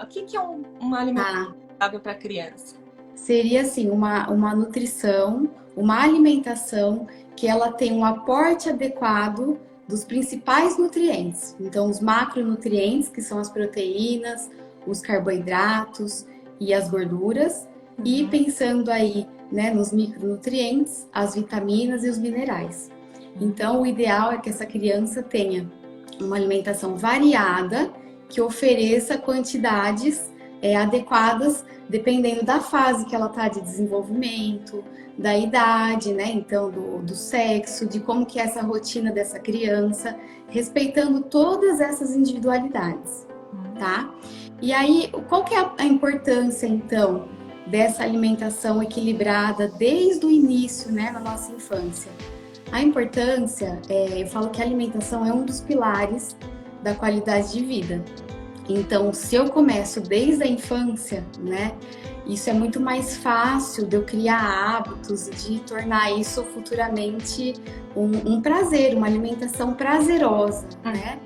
O que é uma alimentação Ah, saudável para criança? seria assim, uma nutrição, uma alimentação que ela tem um aporte adequado dos principais nutrientes. Então, os macronutrientes, que são as proteínas, os carboidratos e as gorduras, e Uhum. pensando aí, né, nos micronutrientes, as vitaminas e os minerais. Então, o ideal é que essa criança tenha uma alimentação variada, que ofereça quantidades adequadas dependendo da fase que ela está de desenvolvimento, da idade, né? Então, do sexo, de como que é essa rotina dessa criança, respeitando todas essas individualidades, tá? E aí, qual que é a importância, então, dessa alimentação equilibrada desde o início, né, na nossa infância? A importância, eu falo que a alimentação é um dos pilares da qualidade de vida. Então, se eu começo desde a infância, né, isso é muito mais fácil de eu criar hábitos, de tornar isso futuramente um prazer, uma alimentação prazerosa, né?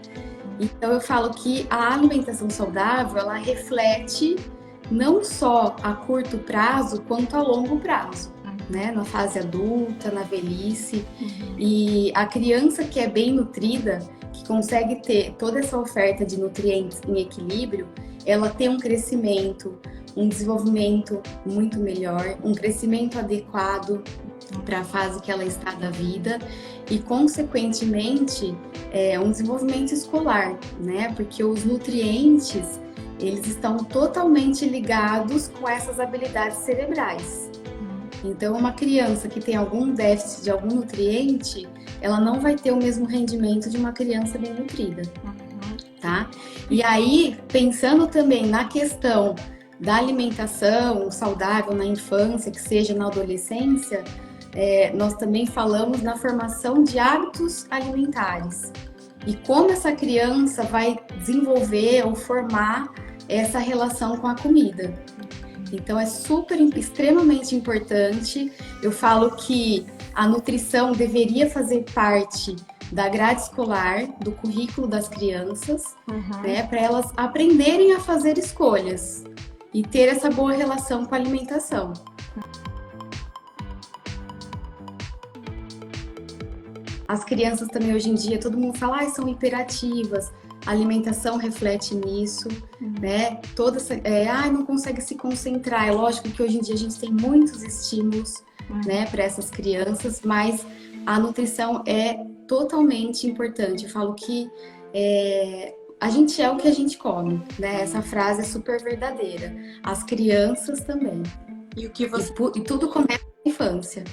Então, eu falo que a alimentação saudável, ela reflete não só a curto prazo, quanto a longo prazo, né? Na fase adulta, na velhice. E a criança que é bem nutrida, que consegue ter toda essa oferta de nutrientes em equilíbrio, ela tem um crescimento, um desenvolvimento muito melhor, um crescimento adequado para a fase que ela está da vida e, consequentemente, um desenvolvimento escolar, né? Porque os nutrientes, eles estão totalmente ligados com essas habilidades cerebrais. Então, uma criança que tem algum déficit de algum nutriente, ela não vai ter o mesmo rendimento de uma criança bem nutrida, tá? E aí, pensando também na questão da alimentação saudável na infância, que seja na adolescência, nós também falamos na formação de hábitos alimentares e como essa criança vai desenvolver ou formar essa relação com a comida. Então é extremamente importante. Eu falo que a nutrição deveria fazer parte da grade escolar, do currículo das crianças, né, para elas aprenderem a fazer escolhas e ter essa boa relação com a alimentação. As crianças também hoje em dia, todo mundo fala, são hiperativas. A alimentação reflete nisso, né? Toda essa, não consegue se concentrar. É lógico que hoje em dia a gente tem muitos estímulos, né, para essas crianças, mas a nutrição é totalmente importante. Eu falo que a gente é o que a gente come, né? Essa frase é super verdadeira. As crianças também. E o que você E tudo começa na infância.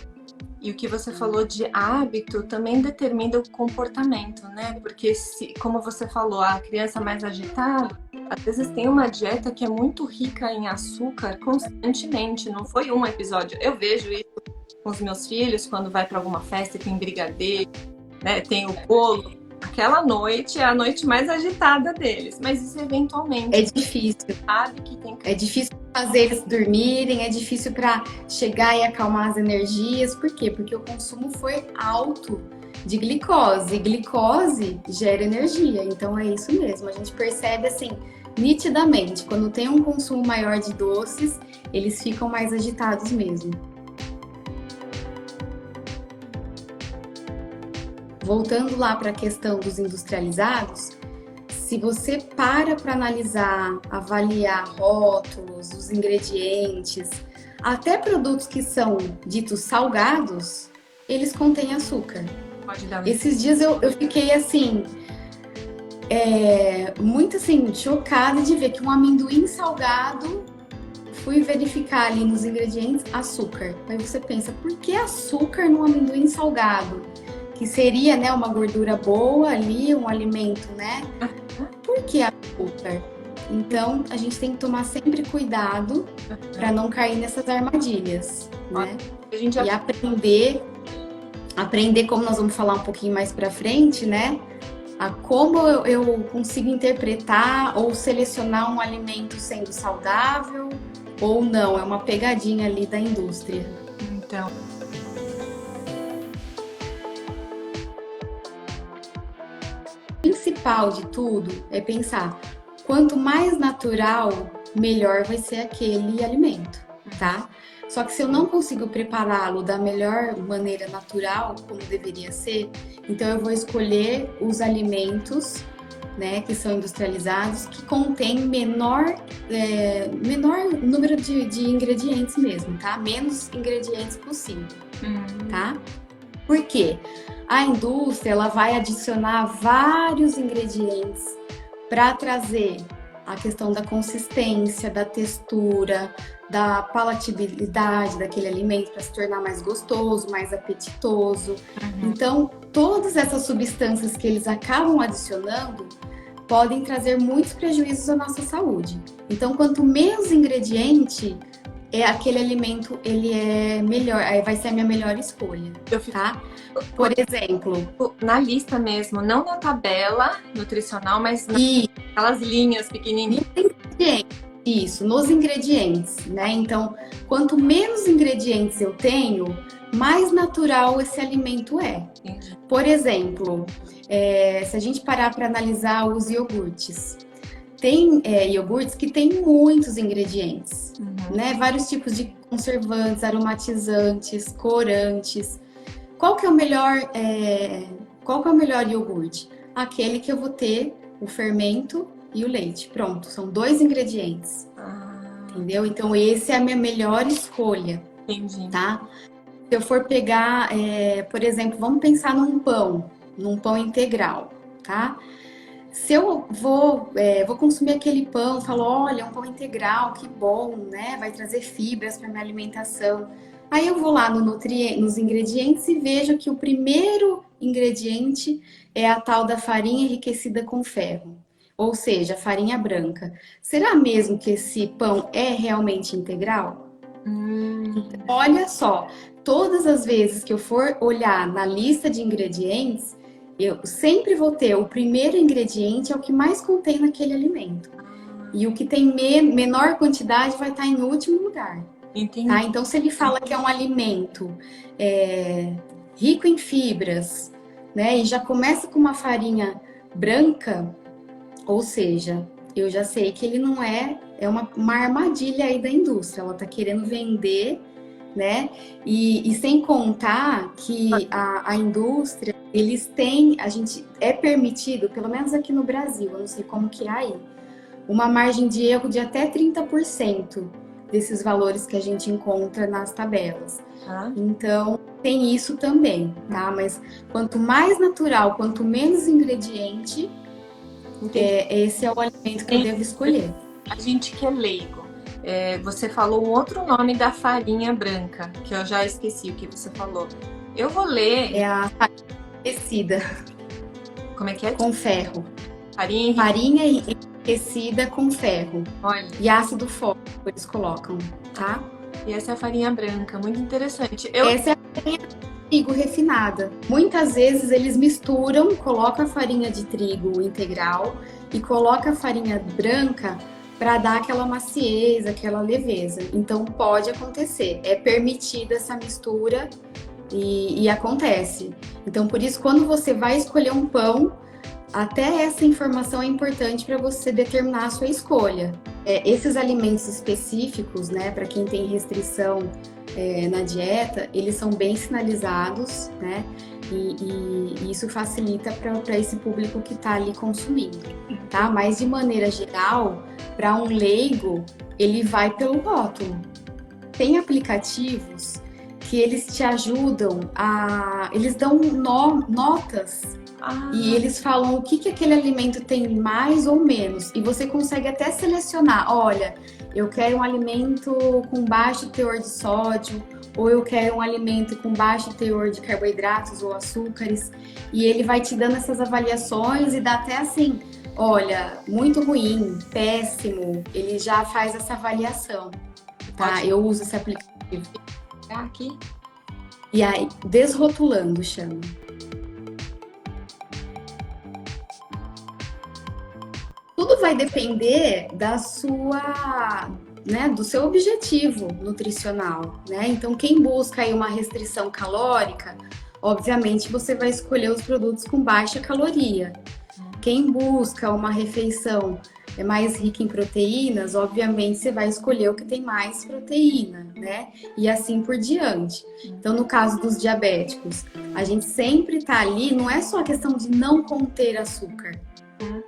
E o que você falou de hábito também determina o comportamento, né? Porque, como você falou, a criança mais agitada, às vezes tem uma dieta que é muito rica em açúcar constantemente. Não foi um episódio. Eu vejo isso com os meus filhos quando vai para alguma festa, tem brigadeiro, né? Tem o bolo. Aquela noite é a noite mais agitada deles. Mas isso eventualmente É difícil. sabe que tem que... É difícil fazer eles dormirem, é difícil para chegar e acalmar as energias. Por quê? Porque o consumo foi alto de glicose. E glicose gera energia, então é isso mesmo. A gente percebe assim nitidamente, quando tem um consumo maior de doces, eles ficam mais agitados mesmo. Voltando lá para a questão dos industrializados, se você para analisar, avaliar rótulos, os ingredientes, até produtos que são ditos salgados, eles contêm açúcar. Pode dar Esses dias eu fiquei assim, muito assim, chocada de ver que um amendoim salgado, fui verificar ali nos ingredientes, açúcar. Aí você pensa, por que açúcar num amendoim salgado? Que seria, né, uma gordura boa ali, um alimento, né? Por que açúcar? Então, a gente tem que tomar sempre cuidado para não cair nessas armadilhas, né? A gente já... E aprender como nós vamos falar um pouquinho mais para frente, né? A como eu consigo interpretar ou selecionar um alimento sendo saudável ou não. É uma pegadinha ali da indústria. Então... O principal de tudo é pensar, quanto mais natural melhor vai ser aquele alimento, tá? Só que se eu não consigo prepará-lo da melhor maneira natural, como deveria ser, então eu vou escolher os alimentos, né, que são industrializados, que contêm menor número de ingredientes mesmo, tá? Menos ingredientes possível, tá? Por quê? A indústria, ela vai adicionar vários ingredientes para trazer a questão da consistência, da textura, da palatabilidade daquele alimento para se tornar mais gostoso, mais apetitoso. Então, todas essas substâncias que eles acabam adicionando podem trazer muitos prejuízos à nossa saúde. Então, quanto menos ingrediente, aquele alimento, ele é melhor, aí vai ser a minha melhor escolha, tá? Por exemplo, na lista mesmo, não na tabela nutricional, mas naquelas linhas pequenininhas. Isso, nos ingredientes, né? Então, quanto menos ingredientes eu tenho, mais natural esse alimento é. Entendi. Por exemplo, se a gente parar para analisar os iogurtes, tem iogurtes que tem muitos ingredientes, né? Vários tipos de conservantes, aromatizantes, corantes. Qual que é o melhor iogurte? Aquele que eu vou ter o fermento e o leite. Pronto, são 2 ingredientes. Entendeu? Então, esse é a minha melhor escolha. Entendi. Tá? Se eu for pegar, por exemplo, vamos pensar num pão integral, tá? Se eu vou consumir aquele pão, falo, olha, um pão integral, que bom, né? Vai trazer fibras para minha alimentação. Aí eu vou lá nos ingredientes e vejo que o primeiro ingrediente é a tal da farinha enriquecida com ferro. Ou seja, farinha branca. Será mesmo que esse pão é realmente integral? Olha só, todas as vezes que eu for olhar na lista de ingredientes, eu sempre vou ter o primeiro ingrediente é o que mais contém naquele alimento. E o que tem menor quantidade vai estar em último lugar. Entendi. Tá? Então, se ele fala que é um alimento rico em fibras, né, e já começa com uma farinha branca, ou seja, eu já sei que ele não é uma armadilha aí da indústria, ela tá querendo vender, né? E sem contar que a indústria, é permitido, pelo menos aqui no Brasil, eu não sei como que é aí, uma margem de erro de até 30% desses valores que a gente encontra nas tabelas. Então, tem isso também, tá? Mas quanto mais natural, quanto menos ingrediente, esse é o alimento que eu devo escolher. A gente que é leigo, você falou um outro nome da farinha branca, que eu já esqueci o que você falou. Eu vou ler... É a farinha enriquecida. Como é que é? Com ferro. Farinha enriquecida com ferro. Olha. E ácido fólico eles colocam, tá? E essa é a farinha branca, muito interessante. Essa é a farinha de trigo refinada. Muitas vezes eles misturam, colocam a farinha de trigo integral e colocam a farinha branca para dar aquela maciez, aquela leveza. Então pode acontecer, é permitida essa mistura e acontece. Então por isso, quando você vai escolher um pão, até essa informação é importante para você determinar a sua escolha. Esses alimentos específicos, né, para quem tem restrição na dieta, eles são bem sinalizados, né? E isso facilita para esse público que está ali consumindo, tá? Mas de maneira geral, para um leigo, ele vai pelo rótulo. Tem aplicativos que eles te ajudam eles dão notas e eles falam o que aquele alimento tem mais ou menos. E você consegue até selecionar, olha, eu quero um alimento com baixo teor de sódio, ou eu quero um alimento com baixo teor de carboidratos ou açúcares. E ele vai te dando essas avaliações e dá até assim, olha, muito ruim, péssimo. Ele já faz essa avaliação, tá? Eu uso esse aplicativo. Aqui. E aí, desrotulando, chama. Tudo vai depender da sua, né, do seu objetivo nutricional, né? Então, quem busca aí uma restrição calórica, obviamente você vai escolher os produtos com baixa caloria. Quem busca uma refeição é mais rica em proteínas, obviamente você vai escolher o que tem mais proteína, né? E assim por diante. Então, no caso dos diabéticos, a gente sempre tá ali, não é só a questão de não conter açúcar,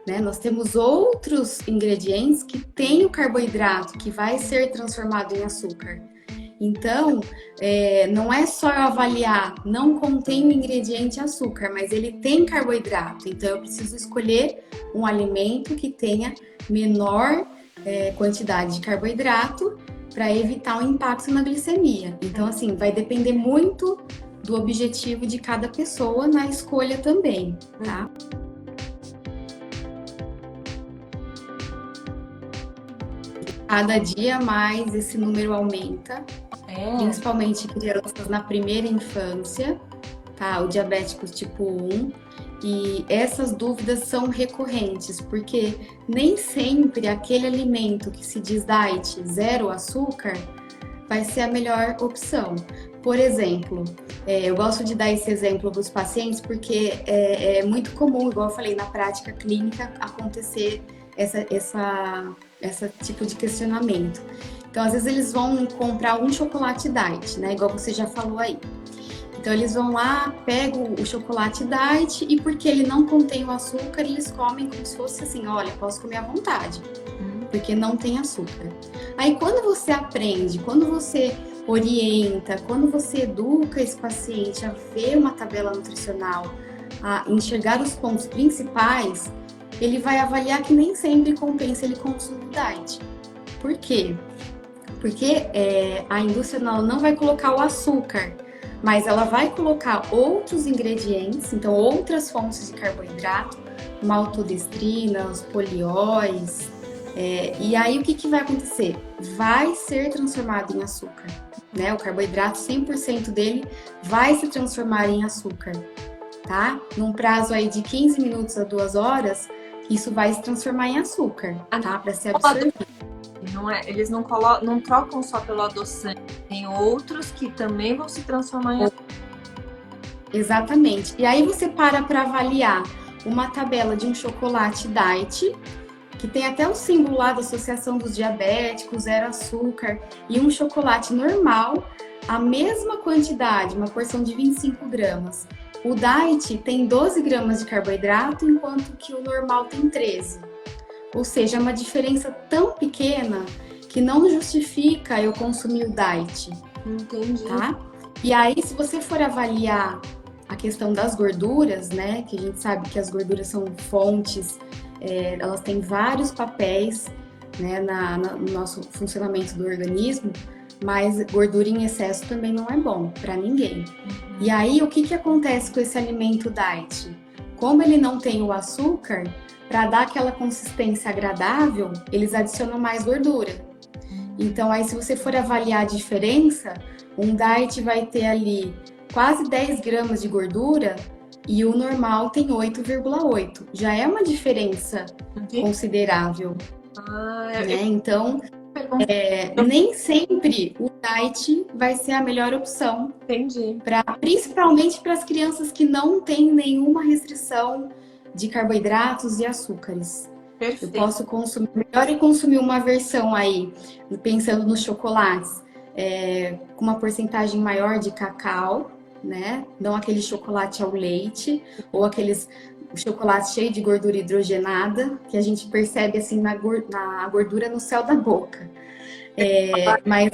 né? Nós temos outros ingredientes que têm o carboidrato que vai ser transformado em açúcar. Então, não é só eu avaliar, não contém o ingrediente açúcar, mas ele tem carboidrato. Então, eu preciso escolher um alimento que tenha menor quantidade de carboidrato para evitar o impacto na glicemia. Então, assim, vai depender muito do objetivo de cada pessoa na escolha também, tá? Cada dia mais esse número aumenta, principalmente crianças na primeira infância, tá? O diabético tipo 1. E essas dúvidas são recorrentes, porque nem sempre aquele alimento que se diz diet, zero açúcar, vai ser a melhor opção. Por exemplo, eu gosto de dar esse exemplo para os pacientes porque é muito comum, igual eu falei, na prática clínica acontecer esse tipo de questionamento. Então, às vezes eles vão comprar um chocolate diet, né? Igual você já falou aí. Então, eles vão lá, pegam o chocolate diet e porque ele não contém o açúcar, eles comem como se fosse assim, olha, posso comer à vontade, porque não tem açúcar. Aí, quando você aprende, quando você orienta, quando você educa esse paciente a ver uma tabela nutricional, a enxergar os pontos principais, ele vai avaliar que nem sempre compensa ele consumir diet. Por quê? Porque a indústria não vai colocar o açúcar, mas ela vai colocar outros ingredientes, então outras fontes de carboidrato, maltodestrina, os polióis, e aí o que vai acontecer? Vai ser transformado em açúcar, né? O carboidrato, 100% dele vai se transformar em açúcar, tá? Num prazo aí de 15 minutos a 2 horas, isso vai se transformar em açúcar, tá? Para ser absorvido. Eles não trocam só pelo adoçante, tem outros que também vão se transformar em açúcar. Exatamente. E aí você para avaliar uma tabela de um chocolate diet, que tem até o símbolo lá da Associação dos Diabéticos, zero açúcar, e um chocolate normal, a mesma quantidade, uma porção de 25 gramas. O diet tem 12 gramas de carboidrato, enquanto que o normal tem 13. Ou seja, é uma diferença tão pequena que não justifica eu consumir o diet. Entendi. Tá? E aí, se você for avaliar a questão das gorduras, né? Que a gente sabe que as gorduras são fontes, elas têm vários papéis, né, no nosso funcionamento do organismo, mas gordura em excesso também não é bom para ninguém. E aí, o que acontece com esse alimento diet? Como ele não tem o açúcar, para dar aquela consistência agradável, eles adicionam mais gordura. Então, aí se você for avaliar a diferença, um diet vai ter ali quase 10 gramas de gordura e o normal tem 8,8. Já é uma diferença considerável. Né? Então, nem sempre o diet vai ser a melhor opção. Entendi. Principalmente para as crianças que não têm nenhuma restrição de carboidratos e açúcares. Perfeito. Eu posso consumir, melhor eu consumir uma versão aí, pensando nos chocolates, com uma porcentagem maior de cacau, né? Não aquele chocolate ao leite, ou aqueles chocolates cheios de gordura hidrogenada, que a gente percebe assim na gordura no céu da boca. Mas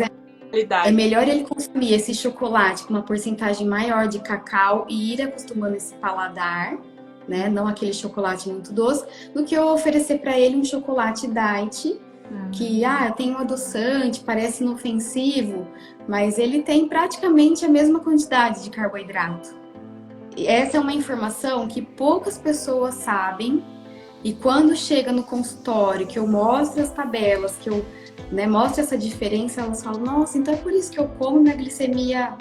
é melhor ele consumir esse chocolate com uma porcentagem maior de cacau e ir acostumando esse paladar, né? Não aquele chocolate muito doce, do que eu oferecer para ele um chocolate diet que tem um adoçante, parece inofensivo, mas ele tem praticamente a mesma quantidade de carboidrato. E essa é uma informação que poucas pessoas sabem, e quando chega no consultório, que eu mostro as tabelas, que eu mostro essa diferença, elas falam, nossa, então é por isso que eu como minha glicemia,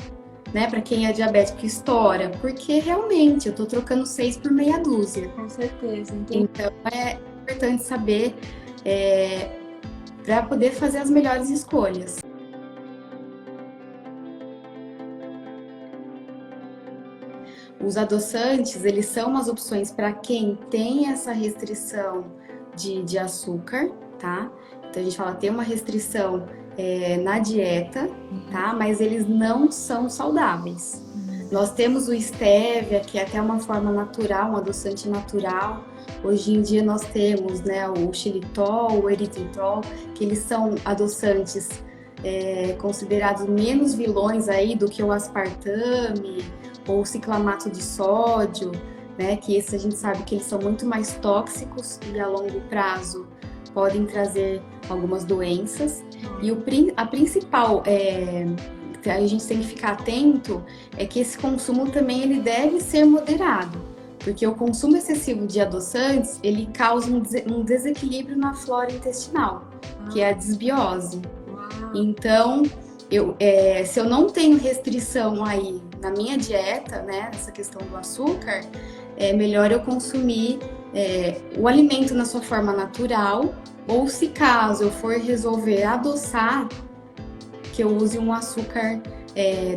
né, para quem é diabético, estoura, porque realmente eu tô trocando 6 por meia dúzia. Com certeza. Entendi. Então é importante saber para poder fazer as melhores escolhas. Os adoçantes, eles são umas opções para quem tem essa restrição de açúcar, tá? Então a gente fala, tem uma restrição na dieta, tá? Mas eles não são saudáveis. Nós temos o stevia, que é até uma forma natural, um adoçante natural. Hoje em dia nós temos, né, o xilitol, o eritritol, que eles são adoçantes considerados menos vilões aí do que o aspartame ou o ciclamato de sódio, né? Que esses a gente sabe que eles são muito mais tóxicos e a longo prazo podem trazer algumas doenças. E a principal que a gente tem que ficar atento é que esse consumo também ele deve ser moderado, porque o consumo excessivo de adoçantes ele causa um desequilíbrio na flora intestinal, que é a desbiose. Então, se eu não tenho restrição aí na minha dieta, né, essa questão do açúcar, é melhor eu consumir o alimento na sua forma natural, ou se caso eu for resolver adoçar, que eu use um açúcar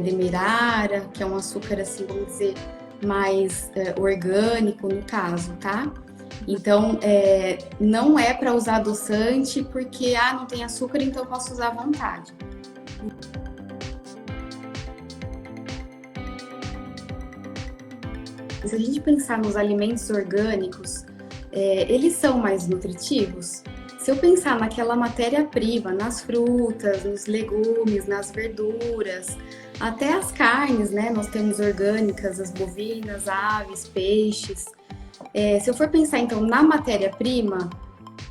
demerara, que é um açúcar, assim, vamos dizer, mais orgânico no caso, tá? Então, não é para usar adoçante porque, não tem açúcar, então eu posso usar à vontade. Se a gente pensar nos alimentos orgânicos, eles são mais nutritivos? Se eu pensar naquela matéria-prima, nas frutas, nos legumes, nas verduras, até as carnes, né? Nós temos orgânicas, as bovinas, aves, peixes. Se eu for pensar, então, na matéria-prima,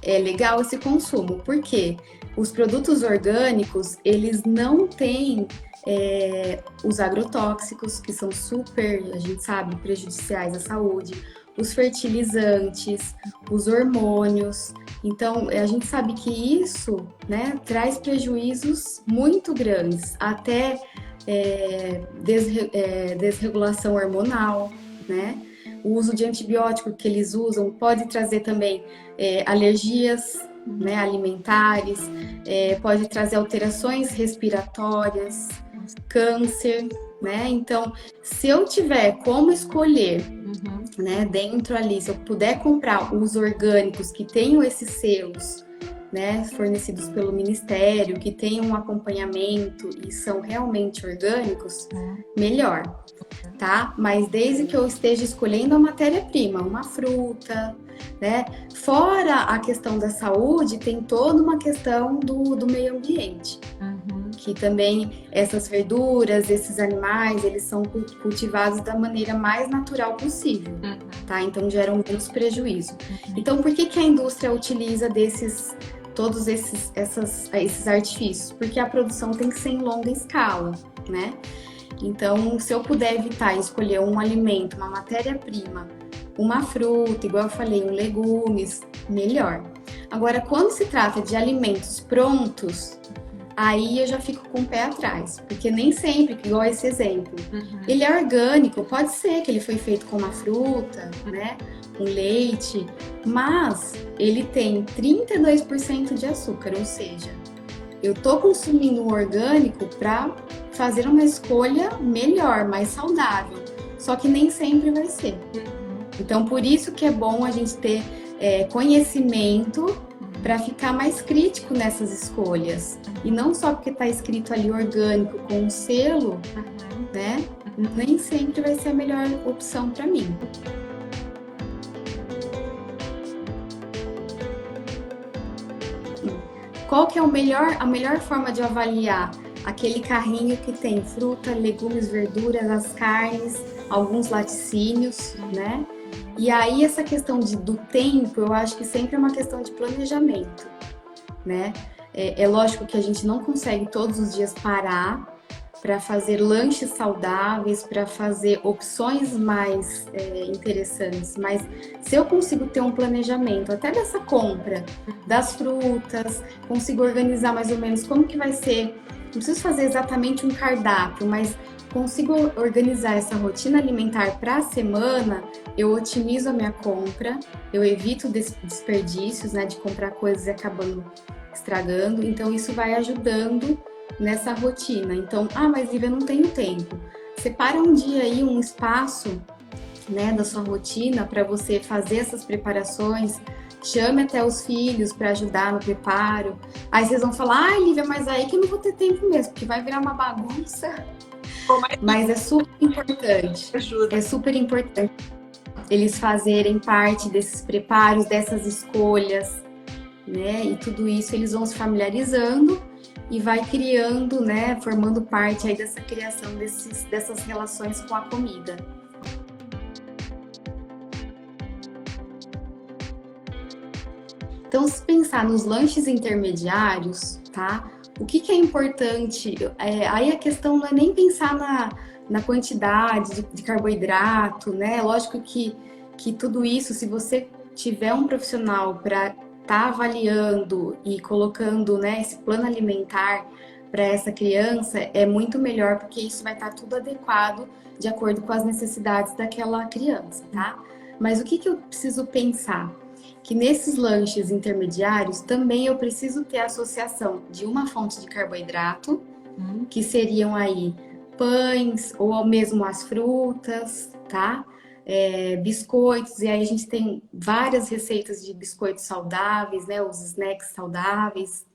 é legal esse consumo. Por quê? Os produtos orgânicos, eles não têm os agrotóxicos, que são super, a gente sabe, prejudiciais à saúde, os fertilizantes, os hormônios. Então, a gente sabe que isso, né, traz prejuízos muito grandes, até desregulação hormonal, né? O uso de antibiótico que eles usam pode trazer também alergias, né, alimentares, pode trazer alterações respiratórias, câncer, né? Então, se eu tiver como escolher, né, dentro ali, se eu puder comprar os orgânicos que tenham esses selos, né, fornecidos pelo Ministério, que tenham um acompanhamento e são realmente orgânicos, melhor, tá? Mas desde que eu esteja escolhendo a matéria-prima, uma fruta, né? Fora a questão da saúde, tem toda uma questão do meio ambiente. Que também essas verduras, esses animais, eles são cultivados da maneira mais natural possível, tá? Então geram menos prejuízo. Então por que a indústria utiliza todos esses artifícios? Porque a produção tem que ser em longa escala, né? Então, se eu puder evitar escolher um alimento, uma matéria-prima, uma fruta, igual eu falei, legumes, melhor. Agora, quando se trata de alimentos prontos, aí eu já fico com o pé atrás, porque nem sempre, igual esse exemplo, ele é orgânico, pode ser que ele foi feito com uma fruta, né, um leite, mas ele tem 32% de açúcar, ou seja, eu tô consumindo um orgânico para fazer uma escolha melhor, mais saudável, só que nem sempre vai ser. Então, por isso que é bom a gente ter conhecimento para ficar mais crítico nessas escolhas. E não só porque está escrito ali orgânico com um selo, né? Nem sempre vai ser a melhor opção para mim. Qual que é a melhor forma de avaliar aquele carrinho que tem fruta, legumes, verduras, as carnes, alguns laticínios, né? E aí essa questão do tempo, eu acho que sempre é uma questão de planejamento, né? É lógico que a gente não consegue todos os dias parar para fazer lanches saudáveis, para fazer opções mais interessantes, mas se eu consigo ter um planejamento até dessa compra das frutas, consigo organizar mais ou menos como que vai ser, não preciso fazer exatamente um cardápio, mas consigo organizar essa rotina alimentar para a semana, eu otimizo a minha compra, eu evito desperdícios, né, de comprar coisas e acabando estragando, então isso vai ajudando nessa rotina. Então, mas Lívia, eu não tenho tempo. Separa um dia aí, um espaço, né, da sua rotina para você fazer essas preparações, chame até os filhos para ajudar no preparo. Aí vocês vão falar, ai, Lívia, mas aí que eu não vou ter tempo mesmo, porque vai virar uma bagunça. Mas é super importante. Ajuda. É super importante eles fazerem parte desses preparos, dessas escolhas, né? E tudo isso eles vão se familiarizando e vai criando, né? Formando parte aí dessa criação dessas relações com a comida. Então, se pensar nos lanches intermediários, tá? O que é importante? Aí a questão não é nem pensar na quantidade de carboidrato, né? Lógico que tudo isso, se você tiver um profissional para estar avaliando e colocando, né, esse plano alimentar para essa criança, é muito melhor, porque isso vai estar tudo adequado de acordo com as necessidades daquela criança, tá? Mas o que eu preciso pensar? Que nesses lanches intermediários também eu preciso ter a associação de uma fonte de carboidrato, que seriam aí pães ou mesmo as frutas, tá? Biscoitos, e aí a gente tem várias receitas de biscoitos saudáveis, né? Os snacks saudáveis.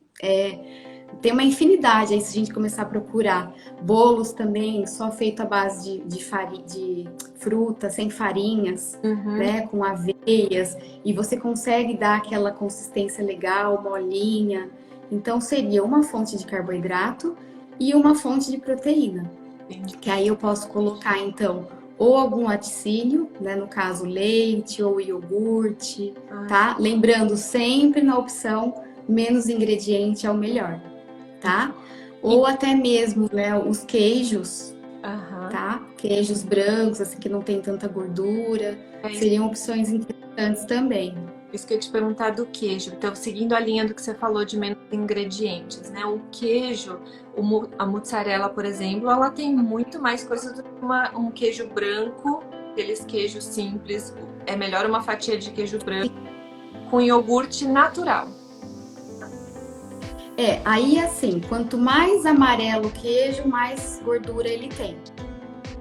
Tem uma infinidade aí se a gente começar a procurar. Bolos também, só feito à base de fruta, sem farinhas, né? Com aveias, e você consegue dar aquela consistência legal, molinha. Então seria uma fonte de carboidrato e uma fonte de proteína. Que aí eu posso colocar então ou algum laticínio, né? No caso leite ou iogurte, tá? Lembrando sempre na opção menos ingrediente é o melhor, tá? Ou até mesmo, né, os queijos, tá? Queijos brancos, assim, que não tem tanta gordura, seriam opções interessantes também. Isso que eu ia te perguntar do queijo. Então, seguindo a linha do que você falou de menos ingredientes, né? O queijo, a mussarela, por exemplo, ela tem muito mais coisas do que um queijo branco, aqueles queijos simples. É melhor uma fatia de queijo branco com iogurte natural. Aí assim, quanto mais amarelo o queijo, mais gordura ele tem,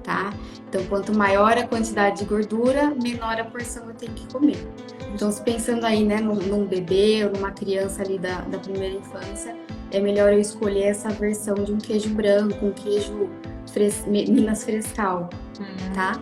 tá? Então, quanto maior a quantidade de gordura, menor a porção eu tenho que comer. Então, se pensando aí, né, num bebê ou numa criança ali da primeira infância, é melhor eu escolher essa versão de um queijo branco, um queijo Minas Frescal, tá?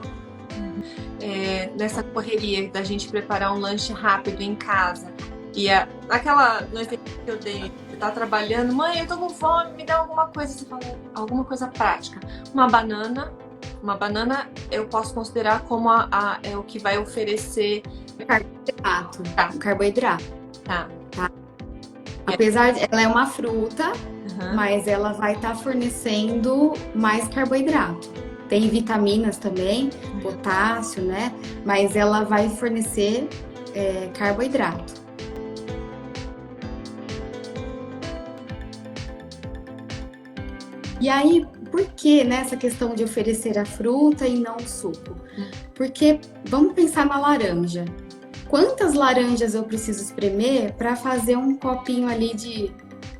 Nessa correria da gente preparar um lanche rápido em casa, e aquela no exemplo que eu dei, você tá trabalhando, mãe, eu tô com fome, me dá alguma coisa, você fala, alguma coisa prática. Uma banana eu posso considerar como é o que vai oferecer carboidrato. Tá. Carboidrato. Tá. Apesar de ela é uma fruta, mas ela vai estar fornecendo mais carboidrato. Tem vitaminas também, potássio, né? Mas ela vai fornecer carboidrato. E aí, por que nessa questão de oferecer a fruta e não o suco? Porque vamos pensar na laranja. Quantas laranjas eu preciso espremer para fazer um copinho ali de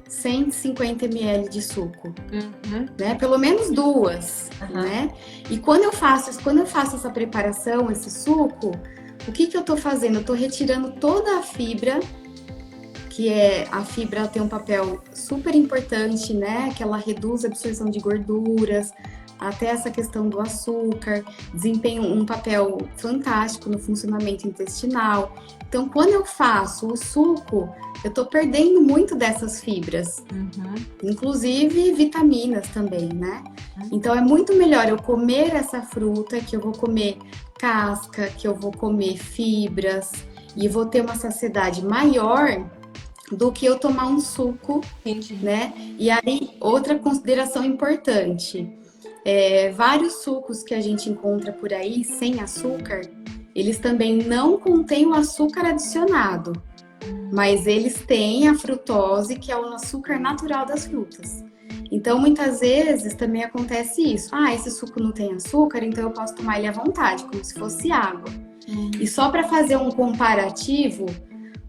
150 ml de suco? Né? Pelo menos duas, né? E quando eu faço essa preparação, esse suco, o que eu estou fazendo? Eu estou retirando toda a fibra, que a fibra tem um papel super importante, né? Que ela reduz a absorção de gorduras, até essa questão do açúcar, desempenha um papel fantástico no funcionamento intestinal. Então, quando eu faço o suco, eu tô perdendo muito dessas fibras, inclusive vitaminas também, né? Então, é muito melhor eu comer essa fruta, que eu vou comer casca, que eu vou comer fibras, e vou ter uma saciedade maior do que eu tomar um suco, né? E aí, outra consideração importante, vários sucos que a gente encontra por aí sem açúcar, eles também não contêm o açúcar adicionado, mas eles têm a frutose, que é o açúcar natural das frutas. Então, muitas vezes também acontece isso. Esse suco não tem açúcar, então eu posso tomar ele à vontade, como se fosse água. E só para fazer um comparativo,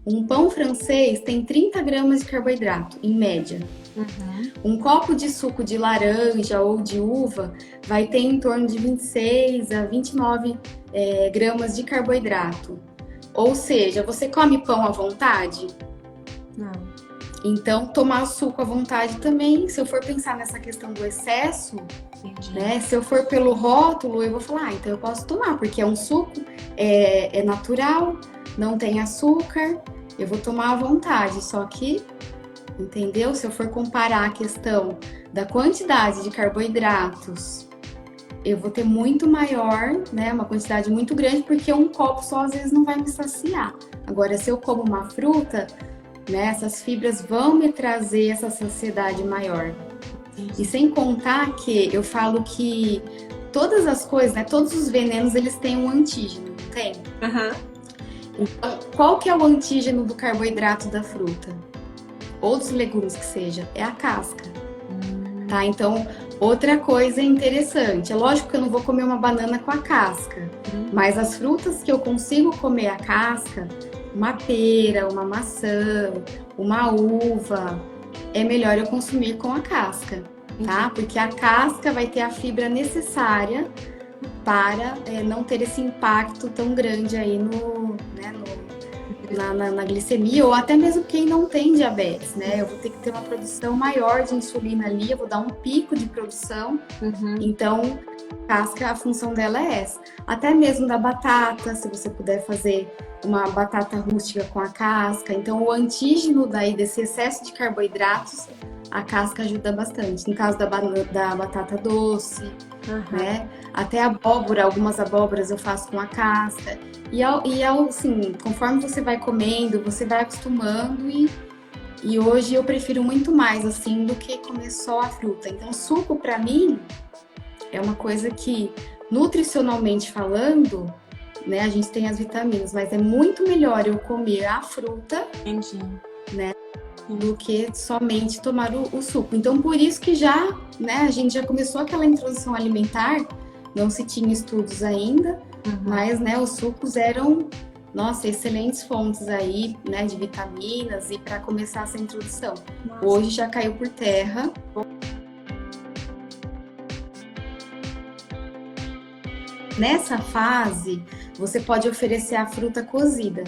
um pão francês tem 30 gramas de carboidrato, em média. Um copo de suco de laranja ou de uva vai ter em torno de 26 a 29 gramas de carboidrato. Ou seja, você come pão à vontade? Não. Então, tomar suco à vontade também, se eu for pensar nessa questão do excesso, né? Se eu for pelo rótulo, eu vou falar, então eu posso tomar, porque é um suco, é natural, não tem açúcar, eu vou tomar à vontade. Só que, entendeu? Se eu for comparar a questão da quantidade de carboidratos, eu vou ter muito maior, né? Uma quantidade muito grande, porque um copo só às vezes não vai me saciar. Agora, se eu como uma fruta, né? Essas fibras vão me trazer essa saciedade maior. E sem contar que eu falo que todas as coisas, né? Todos os venenos, eles têm um antígeno, não tem? Então, qual que é o antígeno do carboidrato da fruta? Ou dos legumes que seja? É a casca. Tá? Então, outra coisa interessante. É lógico que eu não vou comer uma banana com a casca. Mas as frutas que eu consigo comer a casca, uma pera, uma maçã, uma uva, é melhor eu consumir com a casca, tá? Porque a casca vai ter a fibra necessária para não ter esse impacto tão grande aí na glicemia, ou até mesmo quem não tem diabetes, né? Eu vou ter que ter uma produção maior de insulina ali, eu vou dar um pico de produção. Então, casca, a função dela é essa. Até mesmo da batata, se você puder fazer uma batata rústica com a casca. Então, o antígeno daí desse excesso de carboidratos, a casca ajuda bastante. No caso da batata doce, né? Até abóbora, algumas abóboras eu faço com a casca. E assim, conforme você vai comendo, você vai acostumando e hoje eu prefiro muito mais assim do que comer só a fruta. Então, suco para mim é uma coisa que, nutricionalmente falando, né, a gente tem as vitaminas, mas é muito melhor eu comer a fruta, né, do que somente tomar o suco. Então, por isso que já, né, a gente já começou aquela introdução alimentar, não se tinha estudos ainda, mas, né, os sucos eram, nossa, excelentes fontes aí, né, de vitaminas e para começar essa introdução. Hoje já caiu por terra. Nessa fase, você pode oferecer a fruta cozida,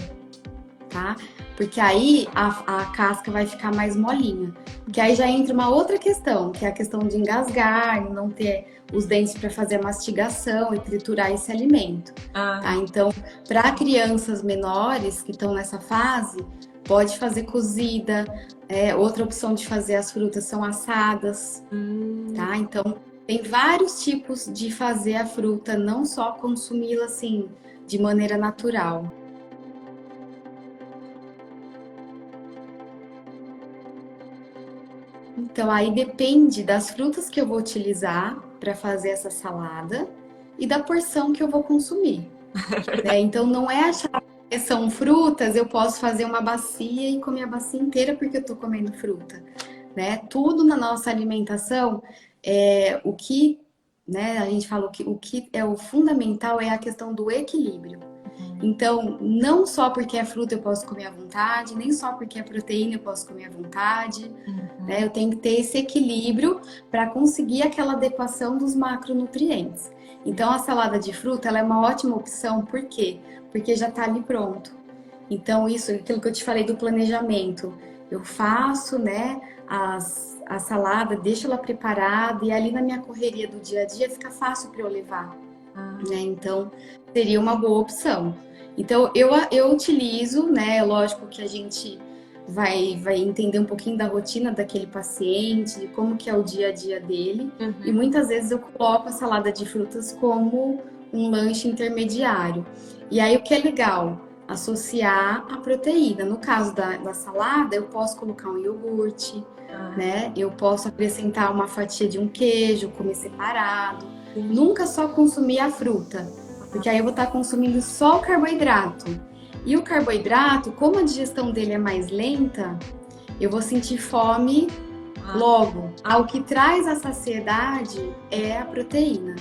tá? Porque aí a casca vai ficar mais molinha. Porque aí já entra uma outra questão, que é a questão de engasgar, não ter os dentes para fazer a mastigação e triturar esse alimento. Tá? Então, para crianças menores que estão nessa fase, pode fazer cozida. Outra opção de fazer as frutas são assadas, tá? Então, tem vários tipos de fazer a fruta, não só consumi-la assim, de maneira natural. Então, aí depende das frutas que eu vou utilizar para fazer essa salada e da porção que eu vou consumir. Né? Então, não é achar que são frutas, eu posso fazer uma bacia e comer a bacia inteira porque eu estou comendo fruta. Né? Tudo na nossa alimentação, o que, né, a gente fala que o que é o fundamental é a questão do equilíbrio. Então, não só porque é fruta eu posso comer à vontade, nem só porque é proteína eu posso comer à vontade, né? Eu tenho que ter esse equilíbrio para conseguir aquela adequação dos macronutrientes. Então, a salada de fruta ela é uma ótima opção, por quê? Porque já está ali pronto. Então, aquilo que eu te falei do planejamento, eu faço, né, a salada, deixo ela preparada e ali na minha correria do dia a dia fica fácil para eu levar. Né? Então, seria uma boa opção. Então, eu utilizo, né? Lógico que a gente vai entender um pouquinho da rotina daquele paciente, de como que é o dia a dia dele. E muitas vezes eu coloco a salada de frutas como um lanche intermediário. E aí, o que é legal? Associar a proteína. No caso da salada, eu posso colocar um iogurte, né? Eu posso acrescentar uma fatia de um queijo, comer separado. Nunca só consumir a fruta, porque aí eu vou estar consumindo só o carboidrato. E o carboidrato, como a digestão dele é mais lenta, eu vou sentir fome logo. O que traz a saciedade é a proteína.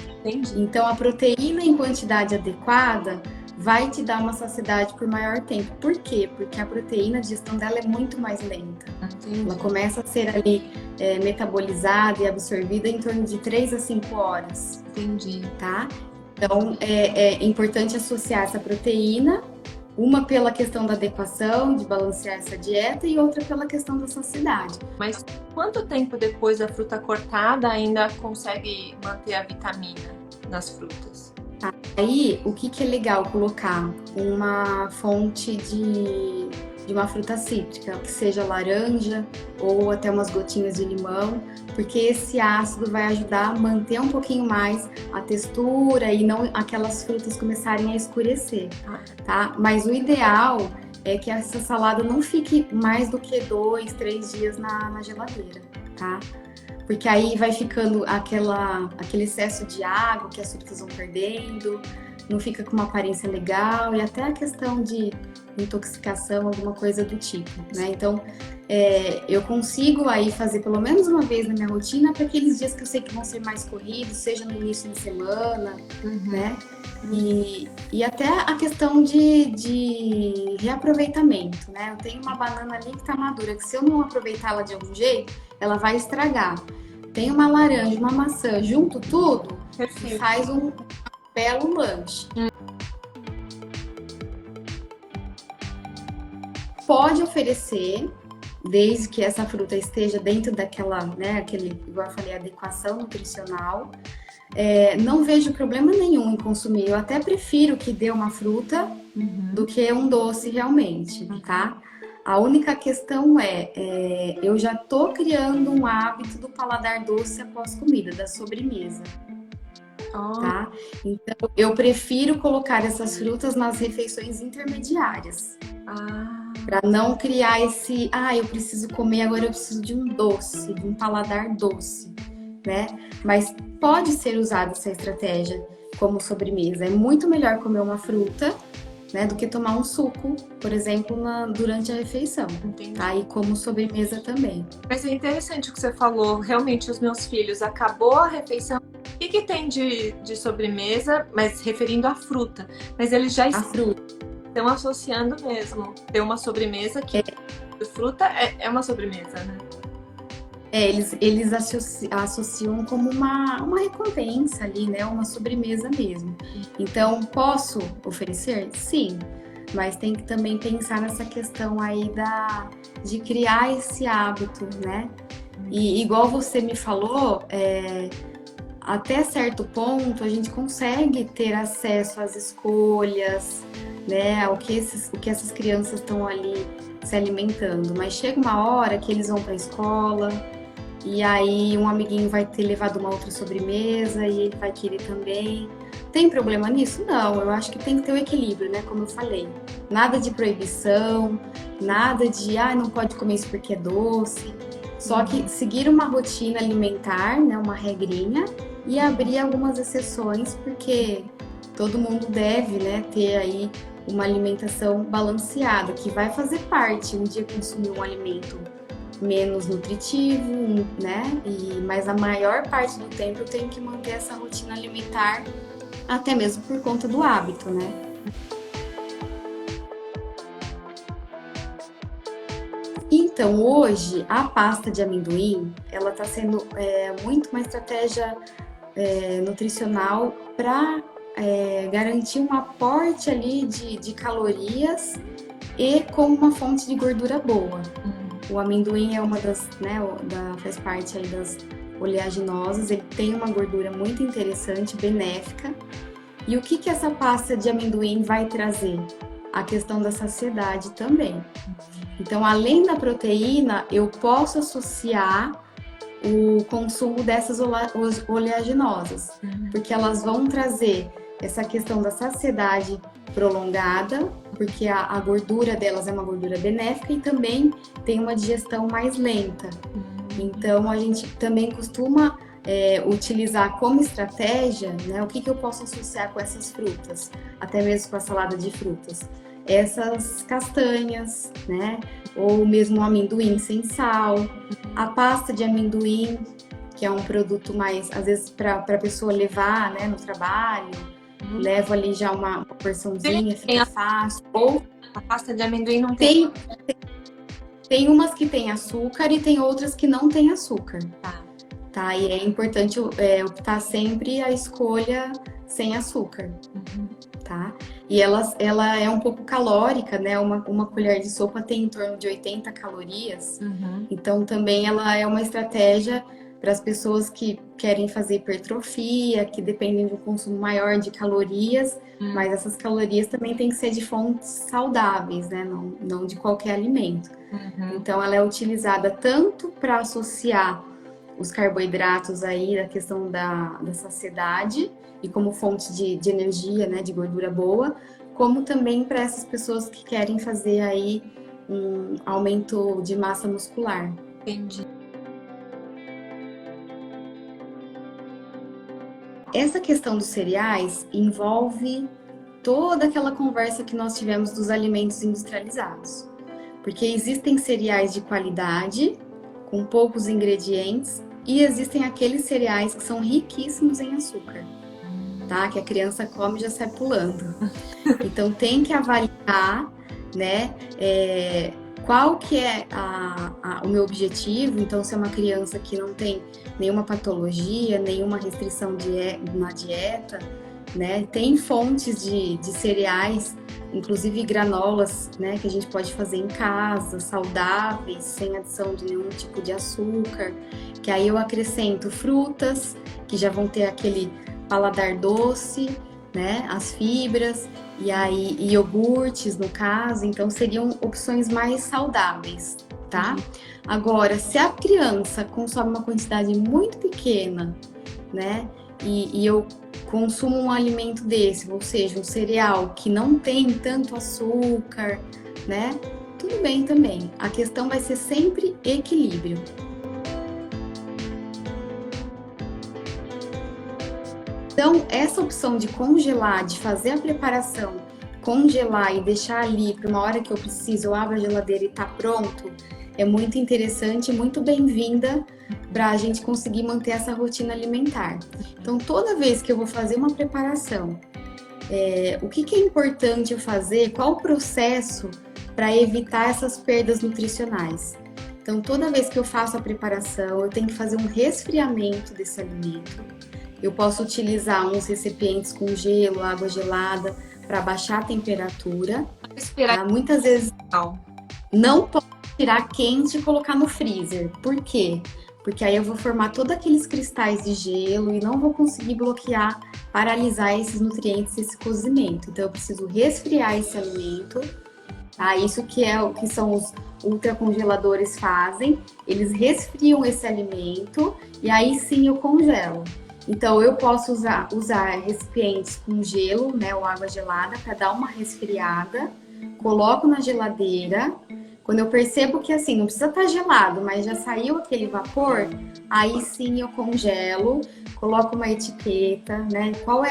Então, a proteína em quantidade adequada vai te dar uma saciedade por maior tempo. Por quê? Porque a proteína, a digestão dela é muito mais lenta. Ela começa a ser ali metabolizada e absorvida em torno de 3 a 5 horas. Tá? Então, é importante associar essa proteína, Uma pela questão da adequação, de balancear essa dieta, e outra pela questão da saciedade. Mas quanto tempo depois da fruta cortada ainda consegue manter a vitamina nas frutas? Aí, o que é legal colocar? Uma fonte de uma fruta cítrica, que seja laranja ou até umas gotinhas de limão, porque esse ácido vai ajudar a manter um pouquinho mais a textura e não aquelas frutas começarem a escurecer, tá? Mas o ideal é que essa salada não fique mais do que 2, 3 dias na geladeira, tá? Porque aí vai ficando aquele excesso de água que as frutas vão perdendo, não fica com uma aparência legal, e até a questão de intoxicação, alguma coisa do tipo, né? Então, eu consigo aí fazer pelo menos uma vez na minha rotina para aqueles dias que eu sei que vão ser mais corridos, seja no início de semana, né? E até a questão de reaproveitamento, né? Eu tenho uma banana ali que tá madura, que se eu não aproveitar ela de algum jeito, ela vai estragar. Tem uma laranja, uma maçã, junto tudo, e faz um belo lanche. Pode oferecer, desde que essa fruta esteja dentro daquela, né, igual eu falei, adequação nutricional. Não vejo problema nenhum em consumir. Eu até prefiro que dê uma fruta do que um doce realmente, tá? A única questão eu já tô criando um hábito do paladar doce após comida, da sobremesa. Tá? Então, eu prefiro colocar essas frutas nas refeições intermediárias. Para não criar eu preciso comer, agora eu preciso de um doce, de um paladar doce, né? Mas pode ser usada essa estratégia como sobremesa. É muito melhor comer uma fruta, né, do que tomar um suco, por exemplo, durante a refeição. Tá? E como sobremesa também. Mas é interessante o que você falou. Realmente, os meus filhos, acabou a refeição. O que tem de sobremesa, mas referindo à fruta? Mas eles já estão associando mesmo. Ter uma sobremesa que fruta é uma sobremesa, né? Eles associam como uma recompensa ali, né? Uma sobremesa mesmo. Então, posso oferecer? Sim. Mas tem que também pensar nessa questão aí de criar esse hábito, né? E igual você me falou, até certo ponto a gente consegue ter acesso às escolhas, né? O que essas crianças estão ali se alimentando. Mas chega uma hora que eles vão para a escola, e aí um amiguinho vai ter levado uma outra sobremesa e ele vai querer também. Tem problema nisso? Não, eu acho que tem que ter o equilíbrio, né? Como eu falei. Nada de proibição, nada de não pode comer isso porque é doce. Só que seguir uma rotina alimentar, né? Uma regrinha, e abrir algumas exceções, porque todo mundo deve, né, ter aí uma alimentação balanceada, que vai fazer parte um dia consumir um alimento menos nutritivo, né? Mas a maior parte do tempo eu tenho que manter essa rotina alimentar, até mesmo por conta do hábito, né? Então, hoje, a pasta de amendoim, ela está sendo muito uma estratégia nutricional para garantir um aporte ali de calorias e com uma fonte de gordura boa. O amendoim é uma das, né, faz parte aí das oleaginosas, ele tem uma gordura muito interessante, benéfica. E o que essa pasta de amendoim vai trazer? A questão da saciedade também. Então, além da proteína, eu posso associar o consumo dessas oleaginosas, porque elas vão trazer essa questão da saciedade prolongada, porque a gordura delas é uma gordura benéfica e também tem uma digestão mais lenta. Então, a gente também costuma utilizar como estratégia, né, o que eu posso associar com essas frutas, até mesmo com a salada de frutas. Essas castanhas, né, ou mesmo o amendoim sem sal, a pasta de amendoim, que é um produto mais, às vezes, para a pessoa levar, né, no trabalho, levo ali já uma porçãozinha, fica fácil. Ou a pasta de amendoim não tem. Tem umas que tem açúcar e tem outras que não tem açúcar. Tá? E é importante optar sempre a escolha sem açúcar. tá? E ela é um pouco calórica, né? Uma colher de sopa tem em torno de 80 calorias. Então, também ela é uma estratégia para as pessoas que querem fazer hipertrofia, que dependem de um consumo maior de calorias, mas essas calorias também têm que ser de fontes saudáveis, né? Não de qualquer alimento. Então, ela é utilizada tanto para associar os carboidratos aí, a questão da saciedade, e como fonte de energia, né, de gordura boa, como também para essas pessoas que querem fazer aí um aumento de massa muscular. Entendi. Essa questão dos cereais envolve toda aquela conversa que nós tivemos dos alimentos industrializados. Porque existem cereais de qualidade, com poucos ingredientes, e existem aqueles cereais que são riquíssimos em açúcar. Tá? Que a criança come e já sai pulando. Então tem que avaliar, né, qual que é o meu objetivo. Então, se é uma criança que não tem nenhuma patologia, nenhuma restrição na dieta, né, tem fontes de cereais, inclusive granolas, né, que a gente pode fazer em casa, saudáveis, sem adição de nenhum tipo de açúcar, que aí eu acrescento frutas, que já vão ter aquele paladar doce, né? As fibras, e aí iogurtes, no caso, então seriam opções mais saudáveis, tá? Agora, se a criança consome uma quantidade muito pequena, né? E eu consumo um alimento desse, ou seja, um cereal que não tem tanto açúcar, né? Tudo bem também. A questão vai ser sempre equilíbrio. Então, essa opção de congelar, de fazer a preparação, congelar e deixar ali para uma hora que eu preciso, eu abro a geladeira e tá pronto, é muito interessante, muito bem-vinda para a gente conseguir manter essa rotina alimentar. Então, toda vez que eu vou fazer uma preparação, o que é importante eu fazer, qual o processo para evitar essas perdas nutricionais? Então, toda vez que eu faço a preparação, eu tenho que fazer um resfriamento desse alimento. Eu posso utilizar uns recipientes com gelo, água gelada, para baixar a temperatura. Tá? Muitas vezes não posso tirar quente e colocar no freezer. Por quê? Porque aí eu vou formar todos aqueles cristais de gelo e não vou conseguir bloquear, paralisar esses nutrientes, esse cozimento. Então eu preciso resfriar esse alimento. Tá? Isso que é o que são os ultracongeladores fazem. Eles resfriam esse alimento e aí sim eu congelo. Então, eu posso usar recipientes com gelo, né, ou água gelada, para dar uma resfriada. Coloco na geladeira. Quando eu percebo que, assim, não precisa estar gelado, mas já saiu aquele vapor, aí sim eu congelo, coloco uma etiqueta, né, qual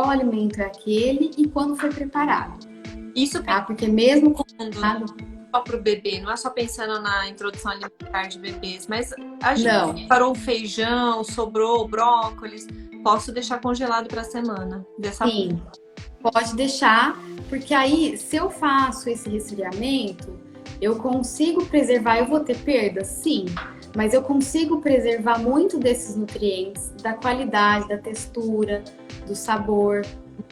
alimento é aquele e quando foi preparado. Isso, tá? Porque mesmo congelado... Só para o bebê, não é só pensando na introdução alimentar de bebês, mas a gente parou o feijão, sobrou brócolis, posso deixar congelado para a semana? Sim, pode deixar, porque aí se eu faço esse resfriamento, eu consigo preservar, eu vou ter perdas? Sim, mas eu consigo preservar muito desses nutrientes, da qualidade, da textura, do sabor.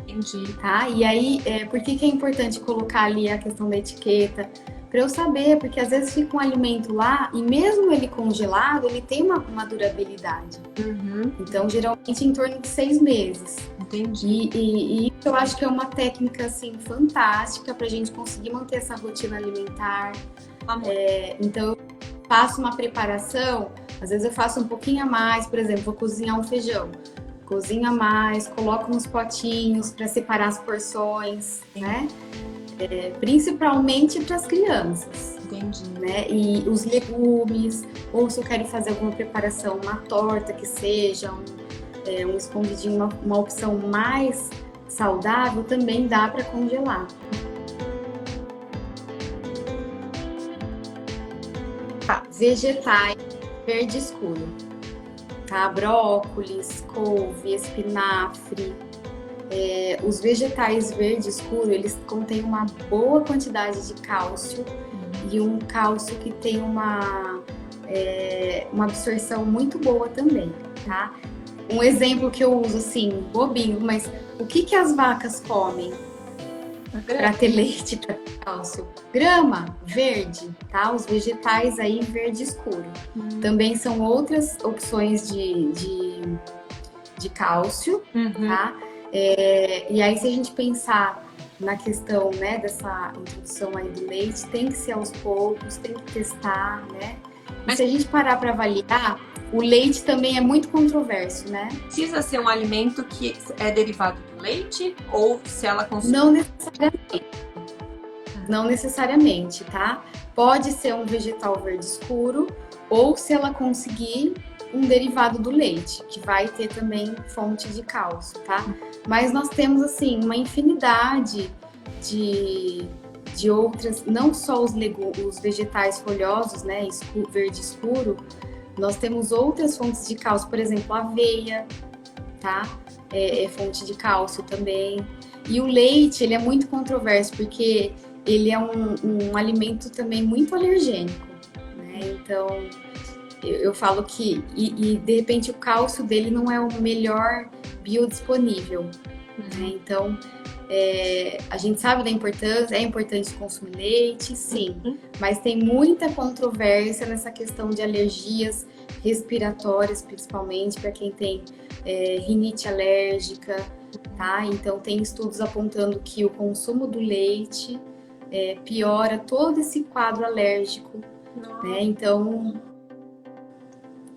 Entendi. Tá? E aí, por que é importante colocar ali a questão da etiqueta? Para eu saber, porque às vezes fica um alimento lá e mesmo ele congelado, ele tem uma durabilidade. Então, geralmente em torno de 6 meses. Entendi. E isso eu acho que é uma técnica, assim, fantástica para a gente conseguir manter essa rotina alimentar. Então, eu faço uma preparação, às vezes eu faço um pouquinho a mais, por exemplo, vou cozinhar um feijão. Cozinha mais, coloco nos potinhos para separar as porções, né? Principalmente para as crianças. Entendi. Né? E os legumes, ou se eu quero fazer alguma preparação, uma torta que seja, um escondidinho, uma opção mais saudável, também dá para congelar. Vegetais verde escuro. Tá? Brócolis, couve, espinafre. Os vegetais verde escuro, eles contêm uma boa quantidade de cálcio e um cálcio que tem uma absorção muito boa também, tá? Um exemplo que eu uso, assim, bobinho, mas o que que as vacas comem para ter leite, para ter cálcio? Grama, verde, tá? Os vegetais aí verde escuro. Também são outras opções de cálcio, tá? E aí, se a gente pensar na questão, né, dessa introdução aí do leite, tem que ser aos poucos, tem que testar, né? E se a gente parar para avaliar, o leite também é muito controverso, né? Precisa ser um alimento que é derivado do leite ou se ela consome? Não necessariamente. Não necessariamente, tá? Pode ser um vegetal verde escuro ou se ela conseguir um derivado do leite, que vai ter também fonte de cálcio, tá? Mas nós temos, assim, uma infinidade de outras, não só os vegetais folhosos, né, verde escuro, nós temos outras fontes de cálcio, por exemplo, a aveia, tá? É fonte de cálcio também. E o leite, ele é muito controverso, porque ele é um alimento também muito alergênico, né? Então, eu falo que, de repente o cálcio dele não é o melhor biodisponível, né? Então, a gente sabe da importância, é importante consumir leite, sim, mas tem muita controvérsia nessa questão de alergias respiratórias, principalmente para quem tem rinite alérgica, tá? Então, tem estudos apontando que o consumo do leite piora todo esse quadro alérgico, né? Então,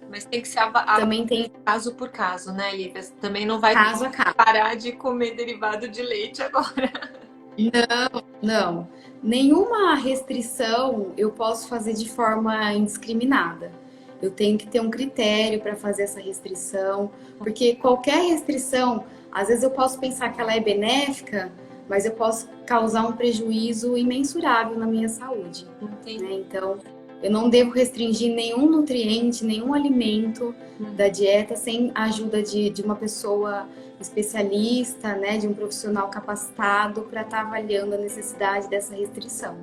mas tem que ser também tem caso por caso, né, Lívia? Também não vai caso a caso. parar de comer derivado de leite agora. Não. Nenhuma restrição eu posso fazer de forma indiscriminada. Eu tenho que ter um critério para fazer essa restrição, porque qualquer restrição, às vezes eu posso pensar que ela é benéfica, mas eu posso causar um prejuízo imensurável na minha saúde. Né? Então, eu não devo restringir nenhum nutriente, nenhum alimento da dieta sem a ajuda de uma pessoa especialista, né, de um profissional capacitado para estar avaliando a necessidade dessa restrição.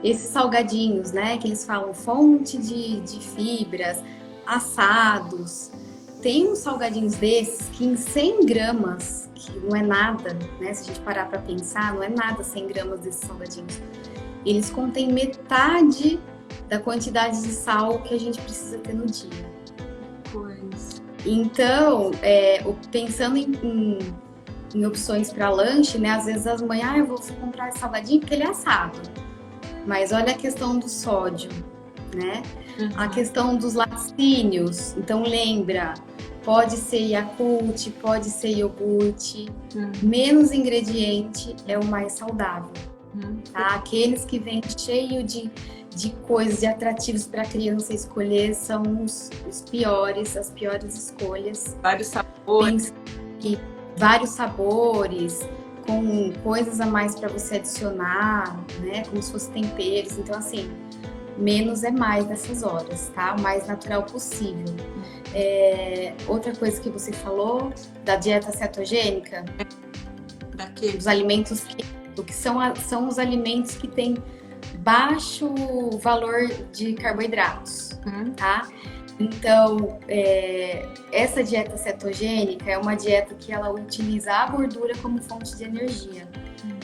Esses salgadinhos, né, que eles falam fonte de fibras, assados, tem uns salgadinhos desses que em 100 gramas, que não é nada, né? Se a gente parar para pensar, não é nada 100 gramas desses salgadinhos. Eles contêm metade da quantidade de sal que a gente precisa ter no dia. Pois. Então, pensando em opções para lanche, né? Às vezes as mães, eu vou comprar esse salgadinho porque ele é assado. Mas olha a questão do sódio, né? A questão dos laticínios. Então, lembra, pode ser Yakult, pode ser iogurte. Menos ingrediente é o mais saudável. Tá? Aqueles que vêm cheio de coisas, de atrativos para a criança escolher são os piores, as piores escolhas. Vários sabores. Com coisas a mais para você adicionar, né? Como se fosse temperos. Então, assim, menos é mais nessas horas, tá? O mais natural possível. Outra coisa que você falou, da dieta cetogênica, os alimentos que são os alimentos que têm baixo valor de carboidratos, tá? Então, essa dieta cetogênica é uma dieta que ela utiliza a gordura como fonte de energia.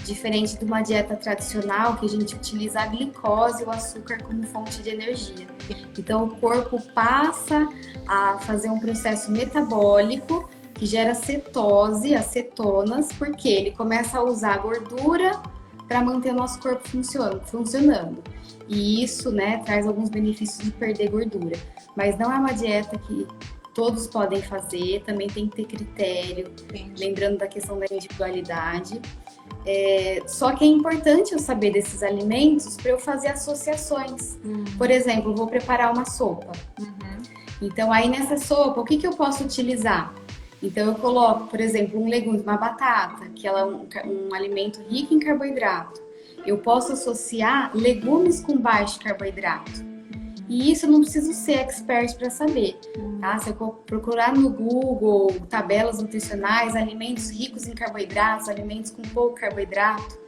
Diferente de uma dieta tradicional que a gente utiliza a glicose e o açúcar como fonte de energia. Então, o corpo passa a fazer um processo metabólico que gera cetose, as cetonas, porque ele começa a usar a gordura para manter o nosso corpo funcionando. E isso, né, traz alguns benefícios de perder gordura. Mas não é uma dieta que todos podem fazer, também tem que ter critério, lembrando da questão da individualidade. Só que é importante eu saber desses alimentos para eu fazer associações. Por exemplo, eu vou preparar uma sopa. Então, aí nessa sopa, o que eu posso utilizar? Então, eu coloco, por exemplo, um legume, uma batata, que ela é um alimento rico em carboidrato. Eu posso associar legumes com baixo carboidrato. E isso eu não preciso ser expert para saber, tá? Se eu procurar no Google tabelas nutricionais, alimentos ricos em carboidratos, alimentos com pouco carboidrato,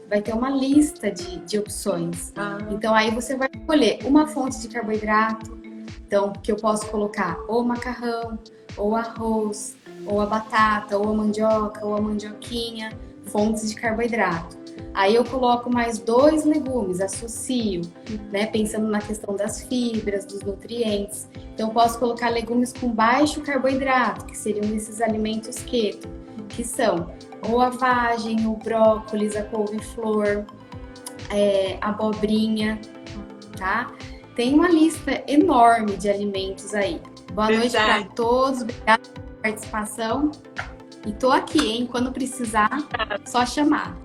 vai ter uma lista de opções. Ah. Então aí você vai escolher uma fonte de carboidrato, então que eu posso colocar ou macarrão, ou arroz, ou a batata, ou a mandioca, ou a mandioquinha, fontes de carboidrato. Aí eu coloco mais 2 legumes, associo, né? Pensando na questão das fibras, dos nutrientes. Então eu posso colocar legumes com baixo carboidrato, que seriam esses alimentos keto, que são ou a vagem, o brócolis, a couve-flor, abobrinha, tá? Tem uma lista enorme de alimentos aí. Boa noite para todos, obrigada pela participação. E tô aqui, hein? Quando precisar, só chamar.